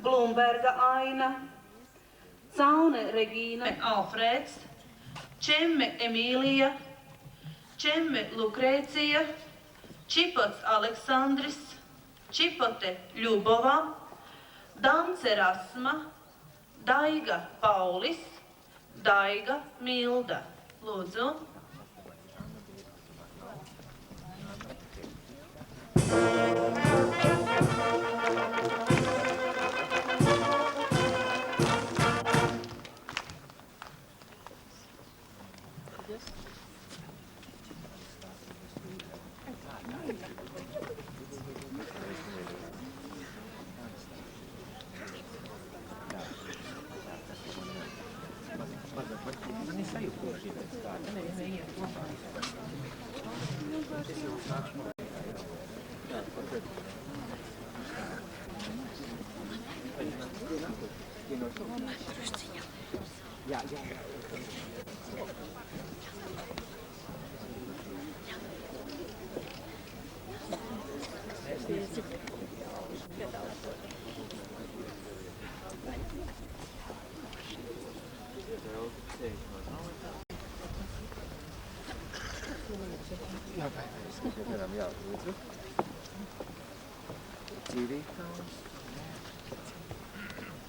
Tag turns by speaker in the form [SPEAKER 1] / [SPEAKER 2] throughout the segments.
[SPEAKER 1] Blumberga Aina, Caune Regīna, Alfrēds, Čemme Emīlija, Čemme Lukrēcija, Čipots Aleksandris, Čipote Ļubova, Dance Rasma, Daiga Paulis, Daiga Milda. Lūdzu.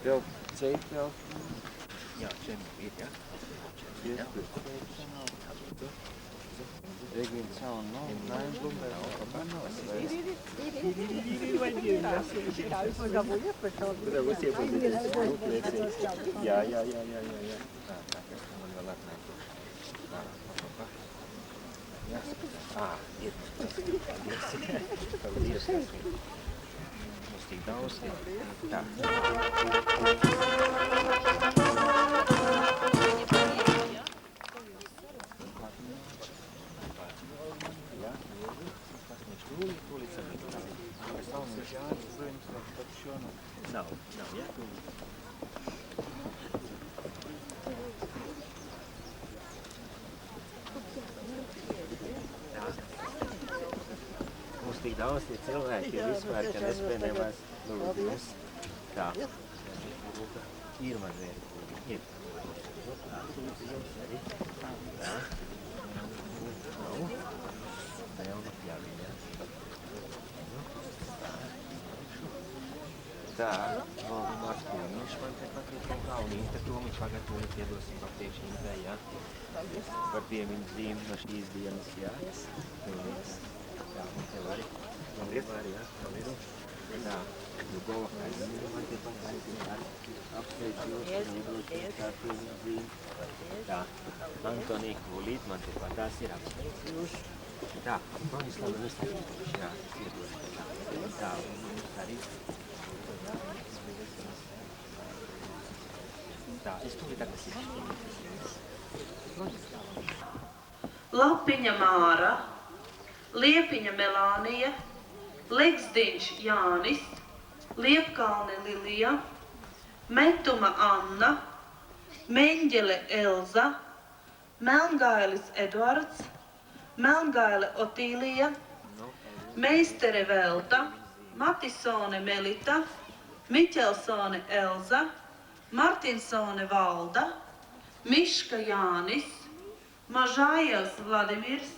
[SPEAKER 2] Veel zeepel.
[SPEAKER 3] Ja, Cemil, ja.
[SPEAKER 2] Ja. Regin Sound, no? Nein, Blumberg.
[SPEAKER 3] Ja. Moest ik dans? Ja. Moest ik dans? Het is heel erg vispār, ka nespēja nemaz lūdzu. Tā. Ir mazliet. Ir. Tā. Tā, vēl Mārtiņš man te patīk kaut kā, un Inta Tomiņš pagatavot iedosim papriekš Intai, jā. Par piemiņas zīmi no šīs dienas, jā. Jā, un tev arī. Var, jā, paldies. Tā, Ljubova Kaļina man te patīk, apsveic jūs, iedosim kā piemiņas zīmi. Tā, Antonija Kulīt man te patās ir apsveic jūs. Tā, Bronislava Nestaļīši, jā, iedosim. Tā, un mums arī. Tā, es tūlīt tagad
[SPEAKER 1] Lapiņa Māra, Liepiņa Melānija, Legsdiņš Jānis, Liepkalne Lilija, Metuma Anna, Meņģele Elza, Melngailis Edvards, Melngaile Otīlija, Meistere Velta, Matisone Melita, Miķelsone Elza, Martinsone Valda, Miška Jānis, Mažājevs Vladimirs,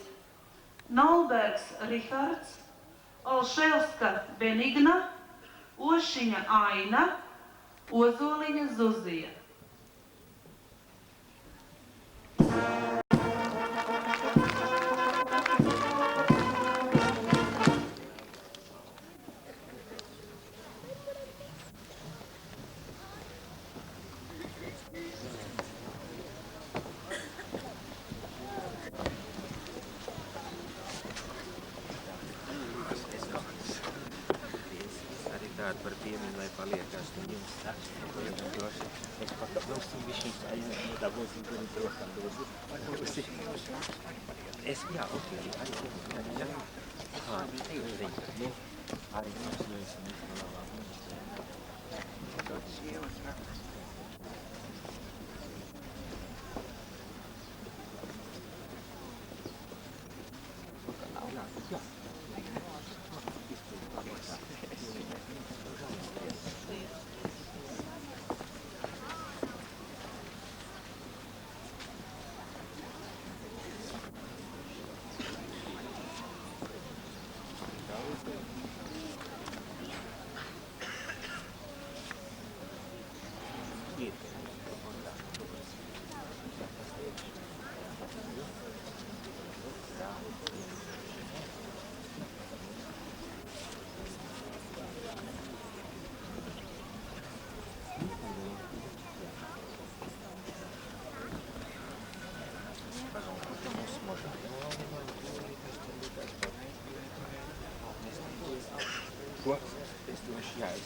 [SPEAKER 1] Nolbergs Rihards, Olševska Benigna, Ošiņa Aina, Ozoliņa Zuzija.
[SPEAKER 3] Par piemiņu, lai paliekās no jums. Es pat dosim višķiņš aiziet, dabūsim kuri trokam dosim. Es, jā, ok, arī jā. Arī mums neesam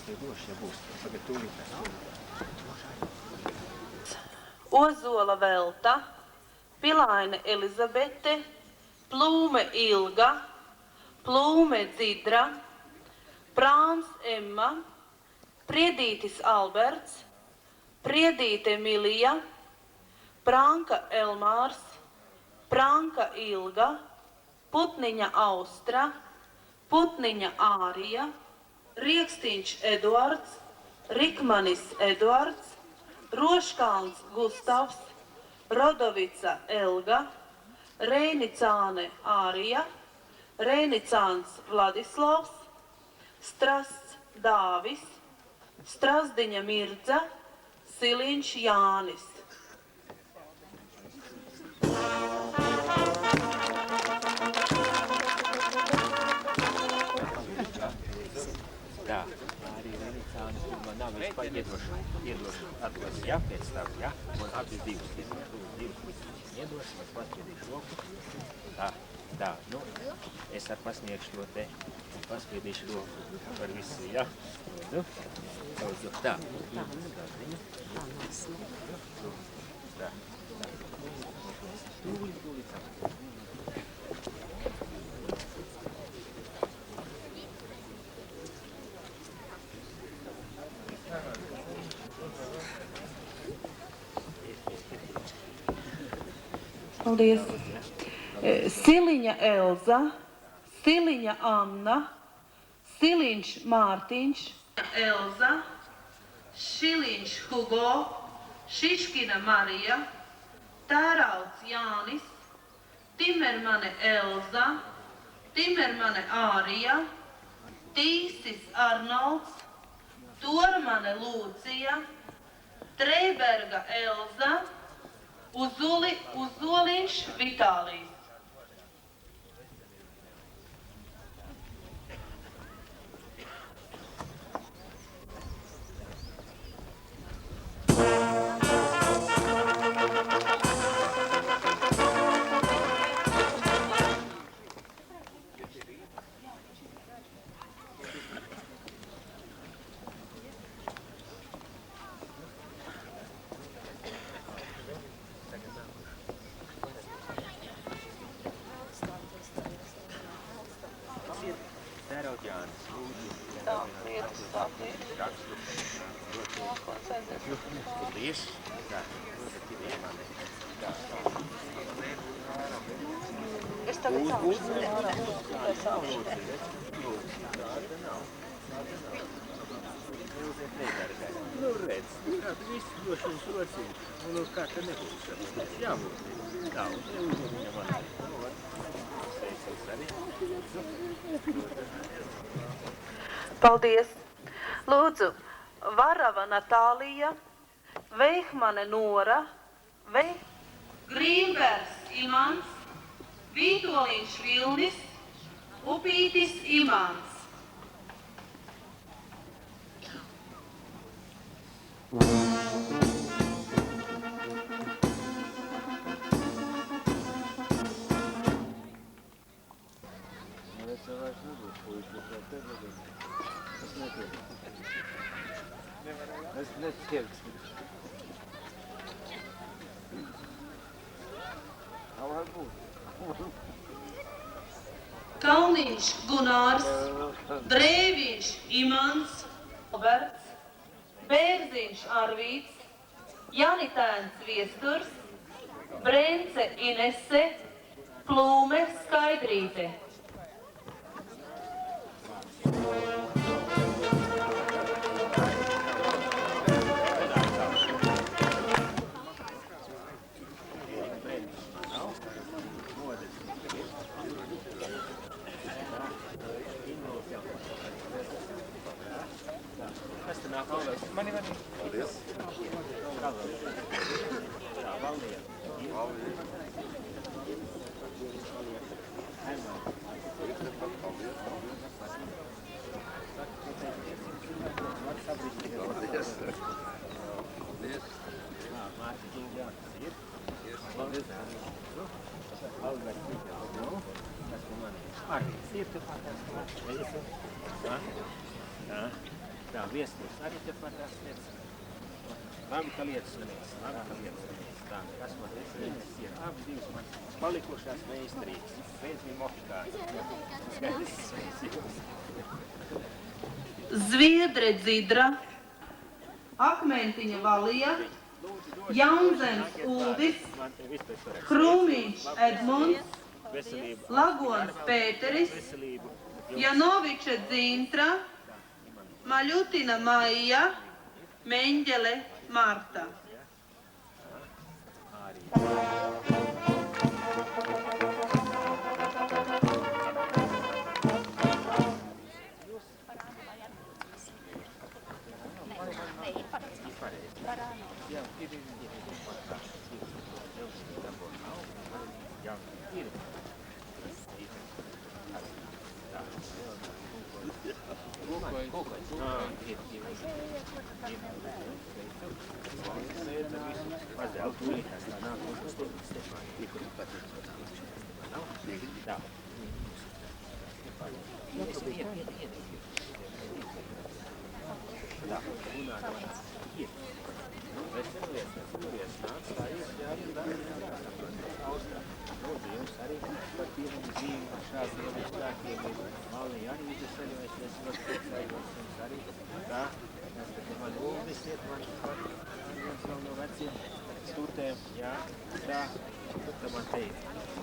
[SPEAKER 3] tev došu, ja būs. Tagad tūlīt mēs
[SPEAKER 1] Ozola Velta, Pilaine Elizabete, Plūme Ilga, Plūme Dzidra, Prāns Emma, Priedītis Alberts, Priedīte Milija, Pranka Elmārs, Pranka Ilga, Putniņa Austra, Putniņa Ārija, Riekstīņš Eduards, Rikmanis Eduards, Roškalns Gustavs, Rodovica Elga, Reinicāne Ārija, Reinicāns Vladislavs, Strasts Dāvis, Strasdiņa Mirdza, Siliņš Jānis.
[SPEAKER 3] Tā, arī Renicānis, tur man nav vispār iedošu atlas, ja, pēc tam, ja, man abas divas iedošu, es paspiedīšu roku. Tā, nu, es ar pasniegšu to te, un paspiedīšu roku par visu, ja, nu, tā. Tā. Tūlīt.
[SPEAKER 1] Paldies. Siliņa Elza, Siliņa Anna, Siliņš Mārtiņš, Elza, Šiliņš Hugo, Šiškina Marija, Tērauds Jānis, Timermane Elza, Timermane Ārija, Tīsis Arnolds, Tormane Lūcija, Treiberga Elza, Uzoliņš Vitālijs.
[SPEAKER 3] Paldies. Tā,
[SPEAKER 1] Es tagad sākšu.
[SPEAKER 3] Nu, redz, kā tu visu došu uz rocību, un uz kā te nebūs. Jābūt. Tā, un te uzņem viņam arī. Nu, var. Sveicams arī.
[SPEAKER 1] Paldies. Lūdzu, Varava Natālija, Veihmane Nora, Grīnbergs Imants, Vītoliņš Vilnis, Upītis Imants.
[SPEAKER 2] Es jau vairs nebūšu puiši, bet tev nebūs. Es netieku. Es netieku. Tā var būt.
[SPEAKER 1] Kalniņš Gunārs, Drēviņš Imants, Alberts, Bērziņš Arvīts, Janitēns Viesturs, Brence Inese, Plūme Skaidrīte.
[SPEAKER 3] Mani.
[SPEAKER 2] Paldies.
[SPEAKER 3] Tā, Valdija. Tā, viesnīca. Arī tepat tās lietas. Labi, ka lietas. Tā, kas man ir? Ir abi divas man palikušās meistarības. Pēc bija mohikāni.
[SPEAKER 1] Zviedre Dzidra, Akmentiņa Valija, Jaunzems Uldis, Krūmiņš Edmunds, Lagons Pēteris, Janoviča Dzintra, Maļutina Maija, Meņģele Marta.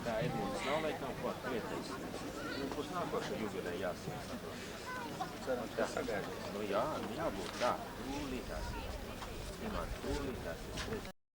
[SPEAKER 3] Tā Edmunds nav laikam klāt priecēs. Būs nākoša jubilē jāsaka. Tā sagādās. Nu jā, jābūt tā. Tūlītās. Imants, tūlītās.